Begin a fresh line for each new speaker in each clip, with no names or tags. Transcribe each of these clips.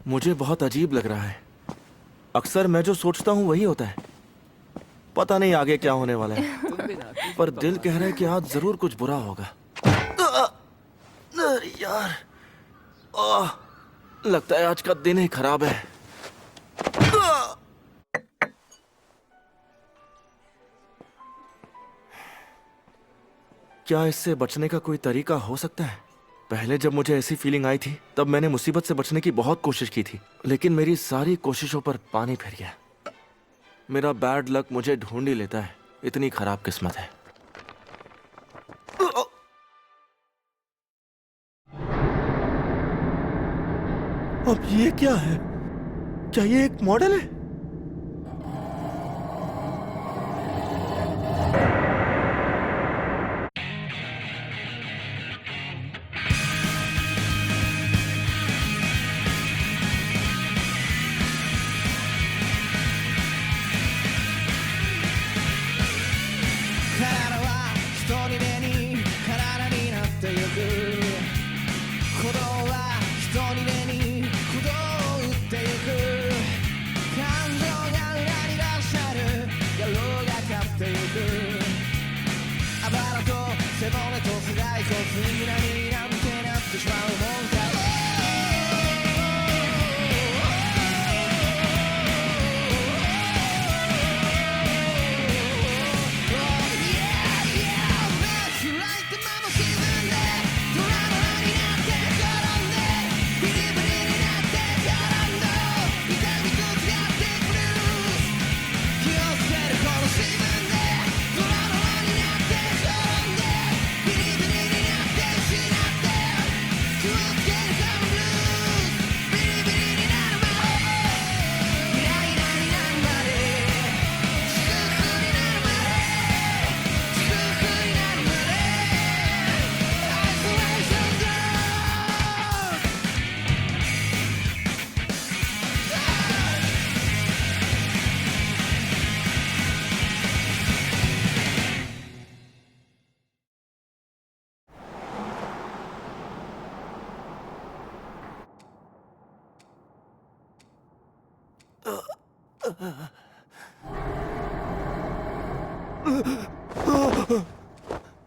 मुझे बहुत अजीब लग रहा है। अक्सर मैं जो सोचता हूँ वही होता है। पता नहीं आगे क्या होने वाला है, पर दिल कह रहा है कि आज जरूर कुछ बुरा होगा। अरे यार, लगता है आज का दिन ही खराब है। क्या इससे बचने का कोई तरीका हो सकता है? पहले जब मुझे ऐसी फीलिंग आई थी तब मैंने मुसीबत से बचने की बहुत कोशिश की थी, लेकिन मेरी सारी कोशिशों पर पानी फिर गया। मेरा बैड लक मुझे ढूंढ ही लेता है, इतनी खराब किस्मत है। अब ये क्या है? क्या ये एक मॉडल है?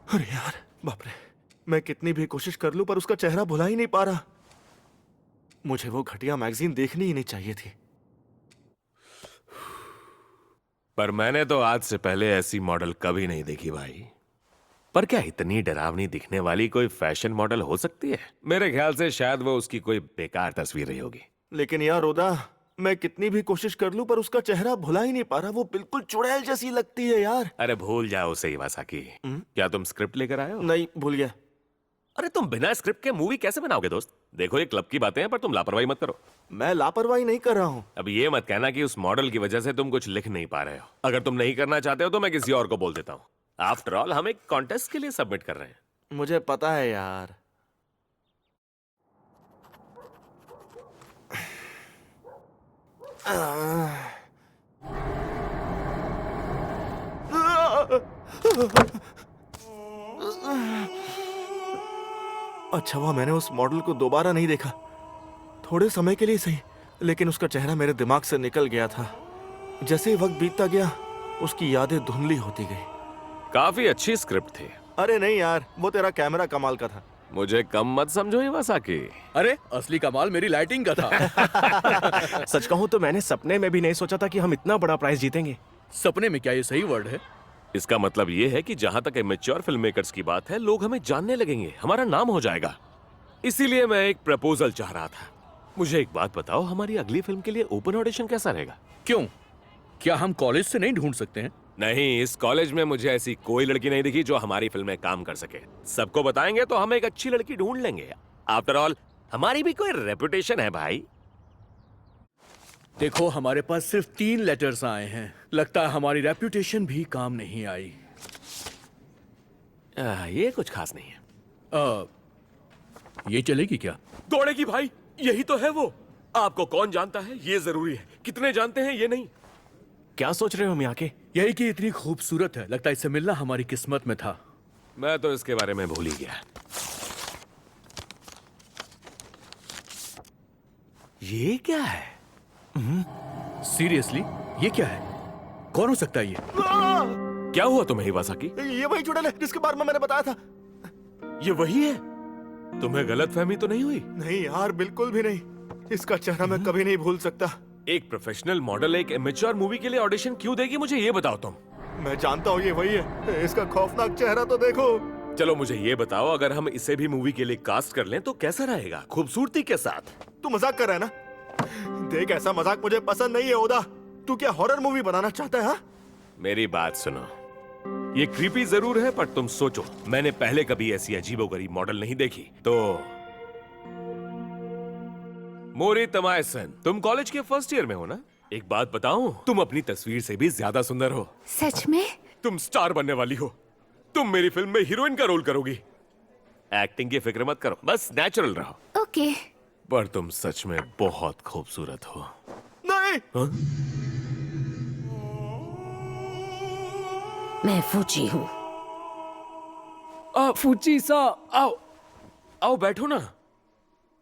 अरे यार, बाप रे, मैं कितनी भी कोशिश कर लूं पर उसका चेहरा भुला ही नहीं पा रहा। मुझे वो घटिया मैगजीन देखनी ही नहीं चाहिए थी।
पर मैंने तो आज से पहले ऐसी मॉडल कभी नहीं देखी भाई। पर क्या इतनी डरावनी दिखने वाली कोई फैशन मॉडल हो सकती है? मेरे ख्याल से शायद वो उसकी कोई बेकार तस्वीर रही होगी।
लेकिन यार रोदा, मैं कितनी भी कोशिश कर लूं पर उसका चेहरा भुला ही नहीं पा रहा। वो बिल्कुल चुड़ैल जैसी लगती है यार।
अरे भूल जाओ उसे इवासाकी। क्या तुम स्क्रिप्ट लेकर आए हो?
नहीं, भूल गया।
अरे तुम बिना स्क्रिप्ट के मूवी कैसे बनाओगे दोस्त? देखो ये क्लब की बातें हैं, पर तुम लापरवाही मत करो।
मैं लापरवाही नहीं कर रहा हूँ।
अब ये मत कहना कि उस मॉडल की वजह से तुम कुछ लिख नहीं पा रहे हो। अगर तुम नहीं करना चाहते हो तो मैं किसी और को बोल देता हूँ। आफ्टर ऑल हम एक कॉन्टेस्ट के लिए सबमिट कर रहे हैं।
मुझे पता है यार। अच्छा हुआ मैंने उस मॉडल को दोबारा नहीं देखा। थोड़े समय के लिए सही, लेकिन उसका चेहरा मेरे दिमाग से निकल गया था। जैसे ही वक्त बीतता गया उसकी यादें धुंधली होती गई।
काफी अच्छी स्क्रिप्ट थी।
अरे नहीं यार, वो तेरा कैमरा कमाल का था।
मुझे कम मत समझो इवासाकी।
अरे असली कमाल मेरी लाइटिंग का था।
सच कहूं तो मैंने सपने में भी नहीं सोचा था कि हम इतना बड़ा प्राइज जीतेंगे।
सपने में क्या ये सही वर्ड है?
इसका मतलब ये है कि जहां तक मैच्योर फिल्म मेकर्स की बात है, लोग हमें जानने लगेंगे, हमारा नाम हो जाएगा। इसीलिए मैं एक प्रपोजल चाह रहा था। मुझे एक बात बताओ, हमारी अगली फिल्म के लिए ओपन ऑडिशन कैसा रहेगा?
क्यों, क्या हम कॉलेज से नहीं ढूंढ सकते हैं?
नहीं, इस कॉलेज में मुझे ऐसी कोई लड़की नहीं दिखी जो हमारी फिल्म में काम कर सके। सबको बताएंगे तो हम एक अच्छी लड़की ढूंढ लेंगे। आफ्टर ऑल हमारी भी कोई रेपुटेशन है भाई।
देखो, हमारे पास सिर्फ 3 लेटर्स आए हैं। लगता है हमारी रेपुटेशन भी काम नहीं आई।
ये कुछ खास नहीं है।
ये चलेगी क्या?
दौड़ेगी भाई, यही तो है वो। आपको कौन जानता है ये जरूरी है, कितने जानते हैं ये नहीं।
क्या सोच रहे हो मियाके?
यही कि इतनी खूबसूरत है, लगता है इससे मिलना हमारी किस्मत में था।
मैं तो इसके बारे में भूल ही गया। ये क्या है?
सीरियसली, ये क्या है? कौन हो सकता है ये?
क्या हुआ तुम्हें इवासाकी?
ये वही चुड़ैल है जिसके बारे में मैंने बताया था।
ये वही है? तुम्हें गलतफहमी तो नहीं हुई?
नहीं यार, बिल्कुल भी नहीं। इसका चेहरा मैं कभी नहीं भूल सकता।
एक प्रोफेशनल मॉडल एक इमेच्योर मूवी के लिए ऑडिशन क्यों देगी, मुझे ये बताओ तुम।
मैं जानता हूँ ये वही है। इसका खौफनाक चेहरा तो देखो।
चलो मुझे ये बताओ, अगर हम इसे भी मूवी के लिए कास्ट कर लें तो कैसा रहेगा, खूबसूरती के साथ?
तू मजाक कर रहा है ना? देख, ऐसा मजाक मुझे पसंद नहीं है ओदा। तू क्या हॉरर मूवी बनाना चाहता है? हाँ?
मेरी बात सुनो, ये क्रीपी जरूर है, पर तुम सोचो, मैंने पहले कभी ऐसी अजीबोगरीब मॉडल नहीं देखी। तो मोरी तमायसन, तुम कॉलेज के फर्स्ट ईयर में हो ना? एक बात बताऊं, तुम अपनी तस्वीर से भी ज्यादा सुंदर हो।
सच में?
तुम स्टार बनने वाली हो। तुम मेरी फिल्म में हीरोइन का रोल करोगी। एक्टिंग की फिक्र मत करो, बस नेचुरल रहो।
ओके।
पर तुम सच में बहुत खूबसूरत हो।
नहीं।
हाँ?
मैं फूची हूँ।
फूची सा।
आओ आओ बैठो ना।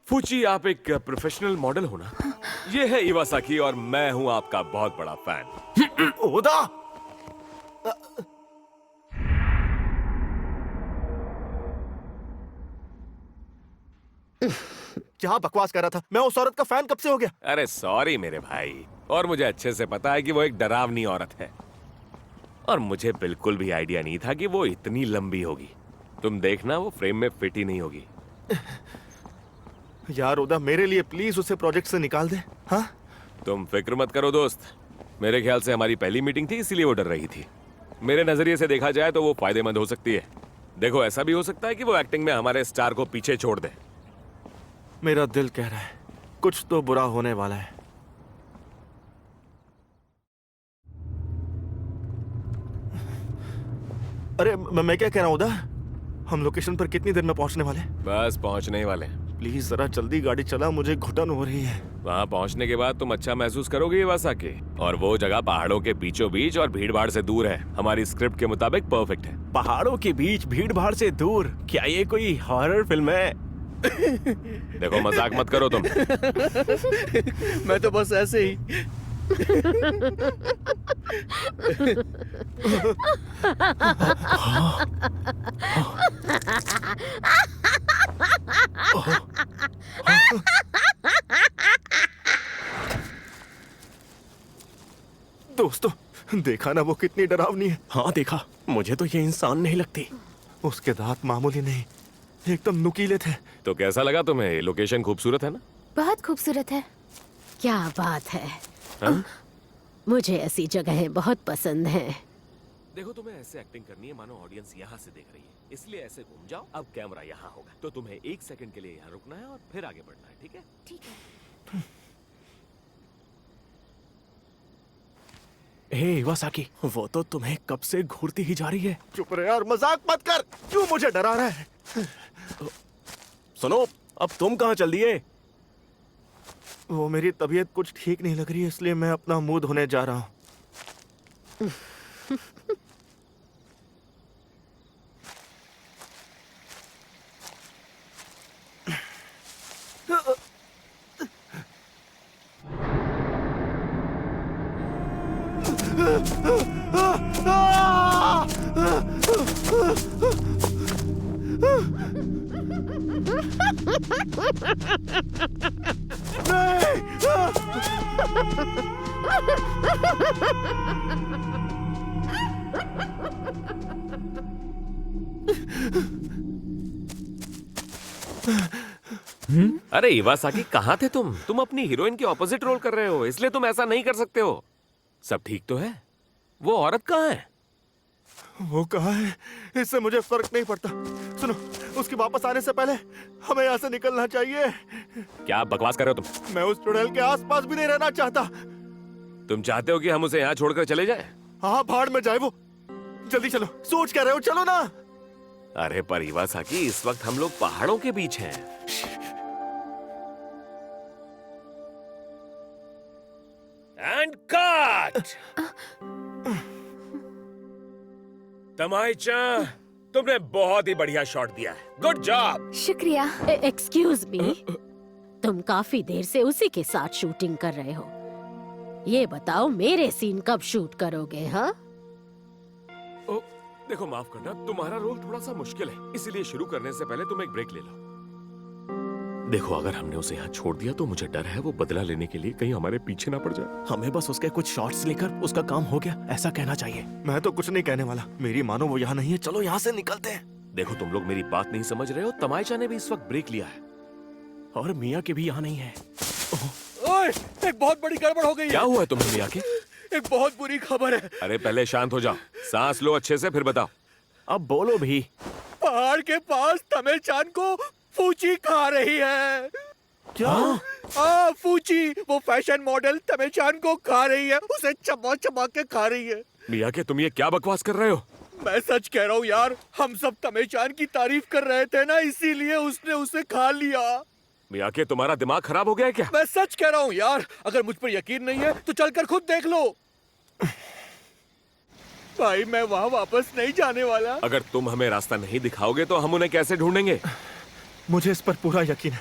फूची, आप एक प्रोफेशनल मॉडल हो ना? ये है इवासाकी और मैं हूं आपका बहुत बड़ा फैन।
ओदा, क्या बकवास कर रहा था? मैं उस औरत का फैन कब से हो गया?
अरे सॉरी मेरे भाई, और मुझे अच्छे से पता है कि वो एक डरावनी औरत है, और मुझे बिल्कुल भी आइडिया नहीं था कि वो इतनी लंबी होगी। तुम देखना, वो फ्रेम में फिट ही नहीं होगी।
यार ओदा, मेरे लिए प्लीज उसे प्रोजेक्ट से निकाल दे। हाँ?
तुम फिक्र मत करो दोस्त, मेरे ख्याल से हमारी पहली मीटिंग थी, इसीलिए वो डर रही थी। मेरे नजरिए से देखा जाए तो वो फायदेमंद हो सकती है। देखो, ऐसा भी हो सकता है कि वो एक्टिंग में हमारे स्टार को पीछे छोड़ दे।
मेरा दिल कह रहा है कुछ तो बुरा होने वाला है। अरे मैं क्या कह रहा हूँ उदा, हम लोकेशन पर कितनी देर में पहुंचने वाले?
बस पहुंचने ही वाले।
प्लीज जरा जल्दी गाड़ी चला, मुझे घुटन हो रही है।
वहां पहुंचने के बाद तुम अच्छा महसूस करोगे इवासाकी, और वो जगह पहाड़ों के बीचों बीच और भीड़ भाड़ से दूर है। हमारी स्क्रिप्ट के मुताबिक परफेक्ट है।
पहाड़ों के बीच भीड़ भाड़ से दूर? क्या ये कोई हॉरर फिल्म है?
देखो, मजाक मत करो तुम।
मैं तो बस ऐसे ही।
दोस्तों, देखा ना वो कितनी डरावनी है?
हाँ देखा, मुझे तो ये इंसान नहीं लगती।
उसके दांत मामूली नहीं, एकदम नुकीले थे।
तो कैसा लगा तुम्हें? लोकेशन खूबसूरत है ना?
बहुत खूबसूरत है। क्या बात है।
हाँ?
मुझे ऐसी जगहें बहुत पसंद हैं।
देखो, तुम्हें ऐसे एक्टिंग करनी है मानो ऑडियंस यहाँ से देख रही है, इसलिए ऐसे घूम जाओ। अब कैमरा यहाँ होगा, तो तुम्हें 1 सेकंड के लिए यहाँ रुकना है और फिर आगे बढ़ना है, ठीक है?
ठीक है।
हे इवासाकी, वो तो तुम्हें कब से घूरती ही जा रही है।
चुप रहे यार, मजाक मत कर। क्यों मुझे डरा रहा है?
सुनो, अब तुम कहाँ चल दिए?
वो मेरी तबीयत कुछ ठीक नहीं लग रही है, इसलिए मैं अपना मूड होने जा रहा हूँ।
अरे इवासाकी, कहाँ थे तुम? तुम अपनी हीरोइन के ऑपोजिट रोल कर रहे हो, इसलिए तुम ऐसा नहीं कर सकते हो। सब ठीक तो है? वो औरत कहाँ है?
वो कहाँ है? इससे मुझे फर्क नहीं पड़ता। सुनो, उसके वापस आने से पहले हमें यहाँ से निकलना चाहिए।
क्या बकवास कर रहे हो तुम?
मैं उस चुड़ैल के आसपास भी नहीं रहना चाहता।
तुम चाहते हो कि हम उसे यहाँ छोड़कर चले जाएं?
हाँ, भाड़ में जाए वो। जल्दी चलो, सोच क्या रहे हो? चलो ना।
अरे पर इवासाकी, इस वक्त हम लोग पहाड़ों के बीच हैं। And cut. तमाईचा, तुमने बहुत ही बढ़िया शॉट दिया है। Good job.
शुक्रिया। एक्सक्यूज मी, तुम काफी देर से उसी के साथ शूटिंग कर रहे हो। ये बताओ मेरे सीन कब शूट करोगे? हाँ,
ओ, देखो माफ करना, तुम्हारा रोल थोड़ा सा मुश्किल है, इसीलिए शुरू करने से पहले तुम एक ब्रेक ले लो। देखो, अगर हमने उसे यहाँ छोड़ दिया तो मुझे डर है वो बदला लेने के लिए कहीं हमारे पीछे ना पड़ जाए।
हमें बस उसके कुछ शॉट्स लेकर उसका काम हो गया ऐसा कहना चाहिए।
मैं तो कुछ नहीं कहने वाला, मेरी मानो वो यहाँ नहीं है, चलो यहाँ से निकलते हैं।
देखो, तुम लोग मेरी बात नहीं समझ रहे हो। तमाइचा ने भी इस वक्त ब्रेक लिया है
और मियाँ के भी यहाँ नहीं है।
ओए, एक बहुत बड़ी गड़बड़ हो गई
क्या
है।
हुआ है तुम्हें मिया के?
एक बहुत बुरी खबर है।
अरे पहले शांत हो जाओ, सांस लो अच्छे से, फिर बताओ।
अब बोलो भी।
पहाड़ के पास तमेचान को फूची खा रही है।
क्या?
हाँ, फूची, वो फैशन मॉडल तमेचान को खा रही है, उसे चबा चबा के खा रही है।
मिया के, तुम ये क्या बकवास कर रहे हो?
मैं सच कह रहा हूँ यार, हम सब तमेचान की तारीफ कर रहे थे ना, इसीलिए उसने उसे खा लिया।
मिया के, तुम्हारा दिमाग खराब हो गया है क्या?
मैं सच कह रहा हूँ यार, अगर मुझ पर यकीन नहीं है तो चलकर खुद देख लो। भाई, मैं वहाँ वापस नहीं जाने वाला।
अगर तुम हमें रास्ता नहीं दिखाओगे तो हम उन्हें कैसे ढूंढेंगे?
मुझे इस पर पूरा यकीन है,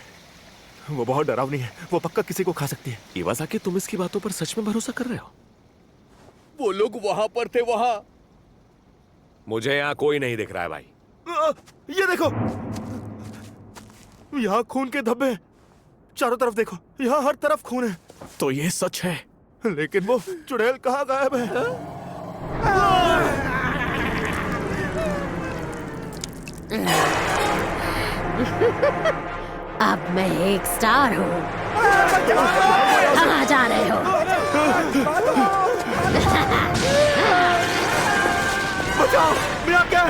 वो बहुत डरावनी है, वो पक्का किसी को खा सकती है।
इवासाकी, तुम इसकी बातों पर सच में भरोसा कर रहे हो?
वो लोग वहाँ पर थे, वहाँ।
मुझे यहाँ कोई नहीं दिख रहा है भाई।
ये देखो, यहाँ खून के धब्बे हैं। चारों तरफ देखो, यहाँ हर तरफ खून है।
तो ये सच है,
लेकिन वो चुड़ैल कहाँ गायब है?
अब मैं एक स्टार हूँ। कहाँ जा रहे हो?
बचाओ, मिया के!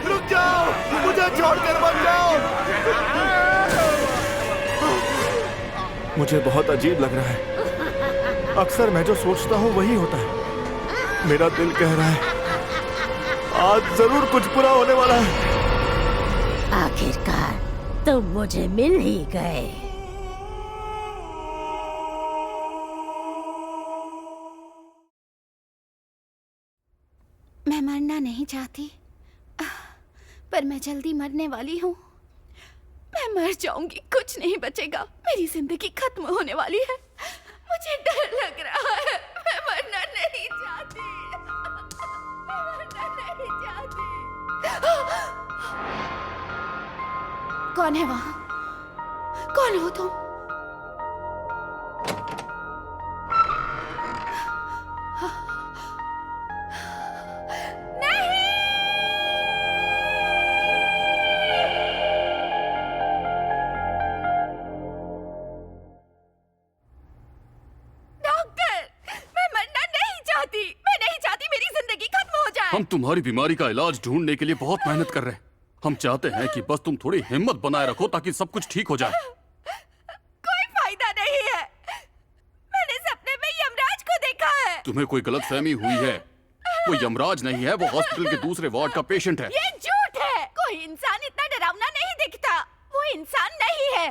रुक जाओ, मुझे छोड़कर मत जाओ। मुझे बहुत अजीब लग रहा है। अक्सर मैं जो सोचता हूँ वही होता है। मेरा दिल कह रहा है आज जरूर कुछ बुरा होने वाला है।
आखिरकार तुम मुझे मिल ही गए।
मैं मरना नहीं चाहती, पर मैं जल्दी मरने वाली हूँ। मैं मर जाऊंगी, कुछ नहीं बचेगा, मेरी जिंदगी खत्म होने वाली है। मुझे डर लग रहा है। मैं मरना नहीं चाहती। मैं मरना नहीं चाहती। कौन है वहाँ? कौन हो तुम?
हम तुम्हारी बीमारी का इलाज ढूंढने के लिए बहुत मेहनत कर रहे हैं। हम चाहते हैं कि बस तुम थोड़ी हिम्मत बनाए रखो ताकि सब कुछ ठीक हो जाए।
कोई फायदा नहीं है। मैंने सपने में यमराज को देखा है।
तुम्हें कोई गलतफहमी हुई है। वो यमराज नहीं है, वो हॉस्पिटल के दूसरे वार्ड का पेशेंट है।
ये झूठ है। कोई इंसान इतना डरावना नहीं दिखता। वो इंसान नहीं है,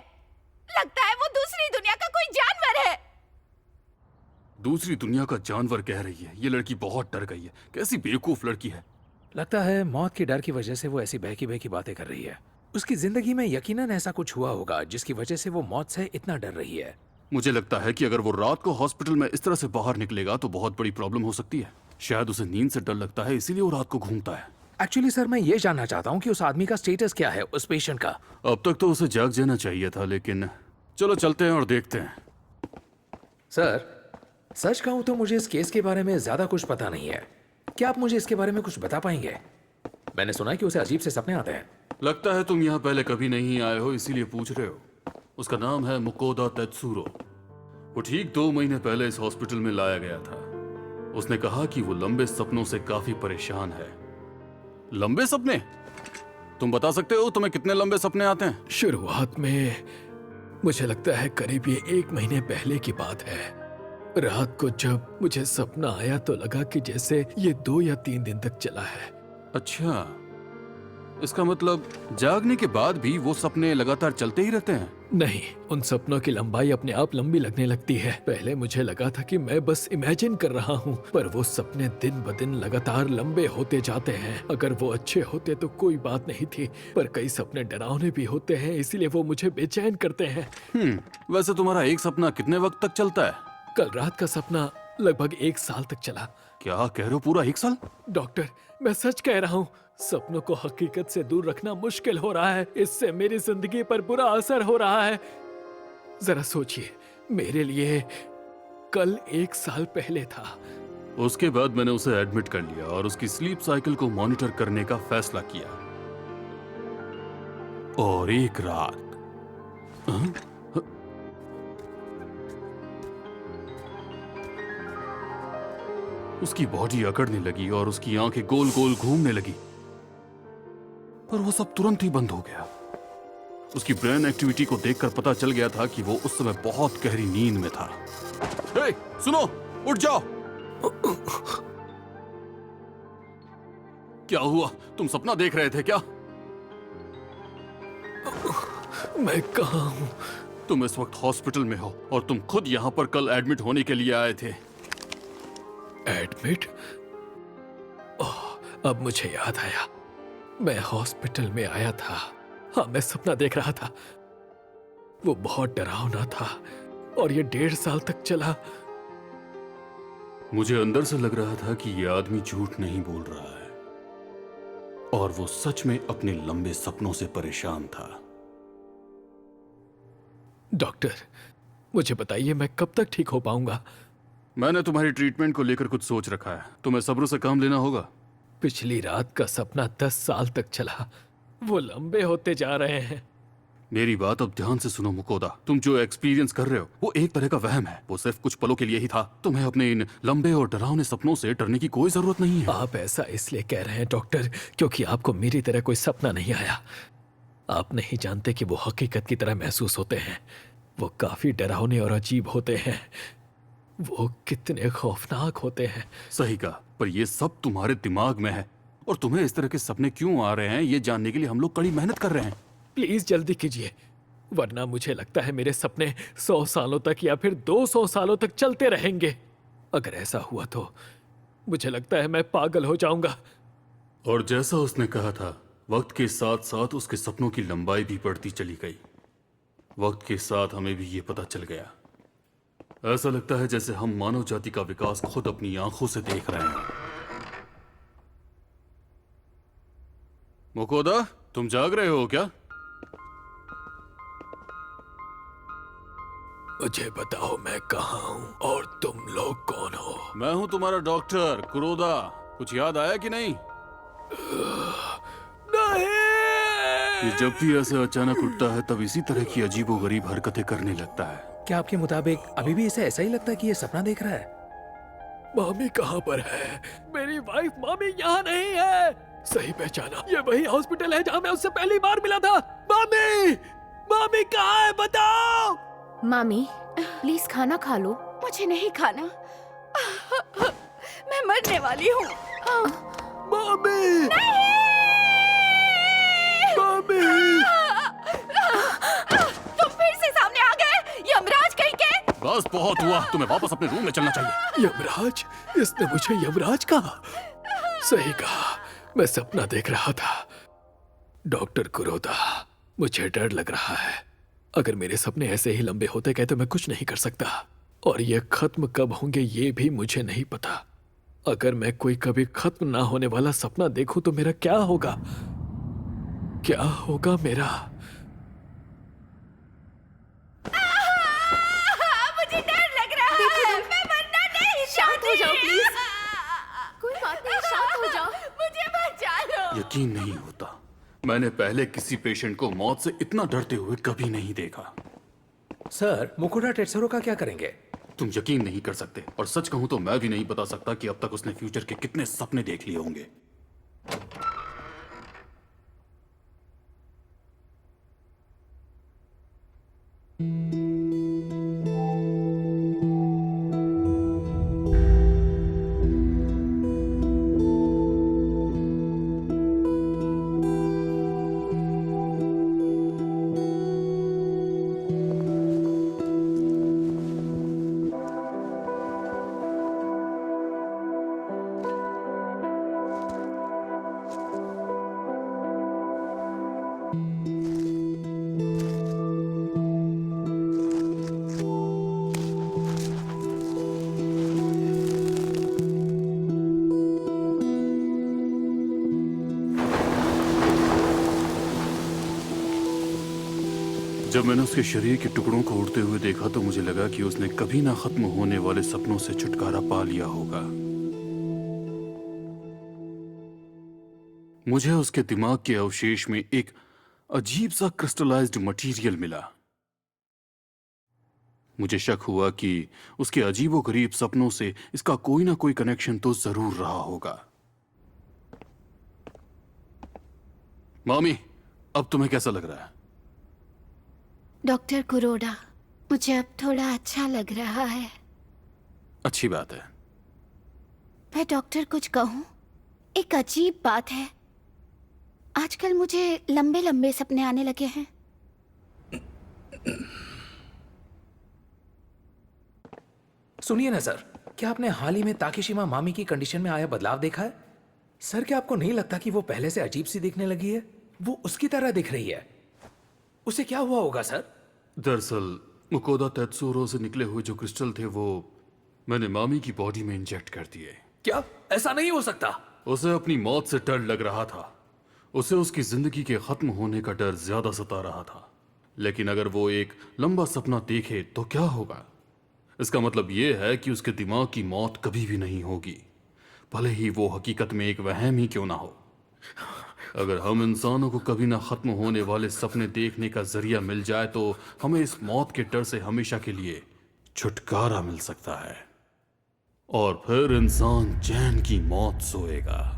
लगता है वो दूसरी दुनिया का कोई जानवर है।
दूसरी दुनिया का जानवर कह रही है। ये लड़की बहुत डर गई है। कैसी बेवकूफ लड़की है।
लगता है मौत के डर की वजह से वो ऐसी बहकी बहकी बातें कर रही है। उसकी जिंदगी में यकीनन ऐसा कुछ हुआ होगा जिसकी वजह से वो मौत से इतना डर रही है।
मुझे लगता है कि अगर वो रात को हॉस्पिटल में इस तरह से बाहर निकलेगा तो बहुत बड़ी प्रॉब्लम हो सकती है। शायद उसे नींद से डर लगता है, इसीलिए वो रात को घूमता है।
एक्चुअली सर, मैं ये जानना चाहता हूँ कि उस आदमी का स्टेटस क्या है, उस पेशेंट का।
अब तक तो उसे जाग जाना चाहिए था, लेकिन चलो चलते हैं और देखते हैं।
सर, सच कहूँ तो मुझे इस केस के बारे में ज्यादा कुछ पता नहीं है। क्या आप मुझे इसके बारे में कुछ बता पाएंगे? मैंने सुना है कि उसे अजीब से सपने आते हैं।
लगता है तुम यहाँ पहले कभी नहीं आए हो, इसीलिए पूछ रहे हो। उसका नाम है मुकोदा तेत्सुरो। वो ठीक 2 महीने पहले इस हॉस्पिटल में लाया गया था। उसने कहा कि वो लंबे सपनों से काफी परेशान है। लंबे सपने? तुम बता सकते हो तुम्हें कितने लंबे सपने आते हैं?
शुरुआत में मुझे लगता है करीब ये 1 महीने पहले की बात है। रात को जब मुझे सपना आया तो लगा कि जैसे ये 2 या 3 दिन तक चला है।
अच्छा, इसका मतलब जागने के बाद भी वो सपने लगातार चलते ही रहते हैं?
नहीं, उन सपनों की लंबाई अपने आप लंबी लगने लगती है। पहले मुझे लगा था कि मैं बस इमेजिन कर रहा हूँ, पर वो सपने दिन ब दिन लगातार लंबे होते जाते हैं। अगर वो अच्छे होते तो कोई बात नहीं थी, पर कई सपने डरावने भी होते हैं, इसीलिए वो मुझे बेचैन करते हैं।
वैसे तुम्हारा एक सपना कितने वक्त तक चलता है?
कल रात का सपना लगभग 1 साल तक चला।
क्या कह रहे हो, पूरा 1 साल?
डॉक्टर, मैं सच कह रहा हूँ, सपनों को हकीकत से दूर रखना मुश्किल हो रहा है। इससे मेरी जिंदगी पर बुरा असर हो रहा है। जरा सोचिए, मेरे लिए कल 1 साल पहले था।
उसके बाद मैंने उसे एडमिट कर लिया और उसकी स्लीप साइकिल को मॉनिटर करने का फैसला किया। और एक रात उसकी बॉडी अकड़ने लगी और उसकी आंखें गोल गोल घूमने लगी, पर वो सब तुरंत ही बंद हो गया। उसकी ब्रेन एक्टिविटी को देखकर पता चल गया था कि वो उस समय बहुत गहरी नींद में था। हे, सुनो, उठ जाओ। क्या हुआ? तुम सपना देख रहे थे क्या?
मैं कहाँ हूँ?
तुम इस वक्त हॉस्पिटल में हो और तुम खुद यहाँ पर कल एडमिट होने के लिए आए थे।
एडमिट? ओह, अब मुझे याद आया, मैं हॉस्पिटल में आया था। हाँ, मैं सपना देख रहा था। वो बहुत डरावना था और ये 1.5 साल तक चला।
मुझे अंदर से लग रहा था कि ये आदमी झूठ नहीं बोल रहा है और वो सच में अपने लंबे सपनों से परेशान था।
डॉक्टर, मुझे बताइए, मैं कब तक ठीक हो पाऊंगा?
मैंने तुम्हारी ट्रीटमेंट को लेकर कुछ सोच रखा है। तुम्हें सब्र से काम लेना होगा।
पिछली रात का सपना 10 साल तक चला। वो लंबे होते जा रहे हैं।
मेरी बात अब ध्यान से सुनो मुकोदा। तुम जो एक्सपीरियंस कर रहे हो वो एक तरह का वहम है। वो सिर्फ कुछ पलों के लिए ही था। तुम्हें अपने इन लंबे और डरावने सपनों से डरने की कोई जरूरत नहीं है।
आप ऐसा इसलिए कह रहे हैं डॉक्टर, क्योंकि आपको मेरी तरह कोई सपना नहीं आया। आप नहीं जानते कि वो हकीकत की तरह महसूस होते हैं। वो काफी डरावने और अजीब होते हैं। वो कितने खौफनाक होते हैं।
सही कहा, पर ये सब तुम्हारे दिमाग में है और तुम्हें इस तरह के सपने क्यों आ रहे हैं ये जानने के लिए हम लोग कड़ी मेहनत कर रहे हैं।
प्लीज जल्दी कीजिए, वरना मुझे लगता है मेरे सपने 100 सालों तक या फिर 200 सालों तक चलते रहेंगे। अगर ऐसा हुआ तो मुझे लगता है मैं पागल हो जाऊंगा।
और जैसा उसने कहा था, वक्त के साथ साथ उसके सपनों की लंबाई भी बढ़ती चली गई। वक्त के साथ हमें भी ये पता चल गया। ऐसा लगता है जैसे हम मानव जाति का विकास खुद अपनी आंखों से देख रहे हैं। मुकोदा, तुम जाग रहे हो क्या?
मुझे बताओ, मैं कहाँ हूँ और तुम लोग कौन हो?
मैं हूं तुम्हारा डॉक्टर कुरोदा। कुछ याद आया कि नहीं? ये जब भी ऐसे अचानक उठता है तब इसी तरह की अजीबोगरीब हरकतें करने लगता है।
क्या आपके मुताबिक अभी भी इसे ऐसा ही लगता है कि ये सपना देख रहा है?
मामी कहाँ पर है? मेरी वाइफ मामी यहाँ नहीं है। सही पहचाना, ये वही हॉस्पिटल है जहाँ मैं उससे पहली बार मिला था। मामी, मामी कहाँ है? बताओ।
मामी, प्लीज खाना खा लो। मुझे नहीं खाना। मैं मरने वाली हूँ।
मामी, मामी,
तुम फिर से सामने आ गए, यमराज कहीं के।
बस बहुत हुआ, तुम्हें वापस अपने रूम में चलना चाहिए।
यमराज? इसने मुझे यमराज कहा? सही कहा, मैं सपना देख रहा था। डॉक्टर कुरोदा, मुझे डर लग रहा है। अगर मेरे सपने ऐसे ही लंबे होते गए तो मैं कुछ नहीं कर सकता, और ये खत्म कब होंगे ये भी मुझे नहीं पता। अगर मैं कोई कभी खत्म ना होने वाला सपना देखूं तो मेरा क्या होगा? क्या होगा मेरा?
मुझे डर लग रहा है। मैं मरना नहीं। शांत हो जाओ प्लीज। कोई बात नहीं, शांत हो जाओ। मुझे बचा लो।
यकीन नहीं होता, मैंने पहले किसी पेशेंट को मौत से इतना डरते हुए कभी नहीं देखा।
सर, मुकुटा टेत्सुरो का क्या करेंगे?
तुम यकीन नहीं कर सकते, और सच कहूं तो मैं भी नहीं बता सकता कि अब तक उसने फ्यूचर के कितने सपने देख लिए होंगे। जब मैंने उसके शरीर के टुकड़ों को उड़ते हुए देखा तो मुझे लगा कि उसने कभी ना खत्म होने वाले सपनों से छुटकारा पा लिया होगा। मुझे उसके दिमाग के अवशेष में एक अजीब सा क्रिस्टलाइज्ड मटेरियल मिला। मुझे शक हुआ कि उसके अजीबोगरीब सपनों से इसका कोई ना कोई कनेक्शन तो जरूर रहा होगा। मामी, अब तुम्हें कैसा लग रहा है?
डॉक्टर कुरोडा, मुझे अब थोड़ा अच्छा लग रहा है।
अच्छी बात है।
मैं डॉक्टर कुछ कहूं? एक अजीब बात है, आजकल मुझे लंबे लंबे सपने आने लगे हैं।
सुनिए ना सर, क्या आपने हाल ही में ताकेशिमा मामी की कंडीशन में आया बदलाव देखा है? सर, क्या आपको नहीं लगता कि वो पहले से अजीब सी दिखने लगी है? वो उसकी तरह दिख रही है। उसे क्या हुआ होगा सर?
दरअसल मुकोदा तेत्सुरो से निकले हुए जो क्रिस्टल थे वो मैंने मामी की बॉडी में इंजेक्ट कर दिए।
क्या ऐसा नहीं हो सकता?
उसे अपनी मौत से डर लग रहा था। उसे उसकी जिंदगी के खत्म होने का डर ज्यादा सता रहा था। लेकिन अगर वो एक लंबा सपना देखे तो क्या होगा? इसका मतलब यह है कि उसके दिमाग की मौत कभी भी नहीं होगी, भले ही वो हकीकत में एक वहम ही क्यों ना हो। अगर हम इंसानों को कभी ना खत्म होने वाले सपने देखने का जरिया मिल जाए तो हमें इस मौत के डर से हमेशा के लिए छुटकारा मिल सकता है और फिर इंसान चैन की मौत सोएगा।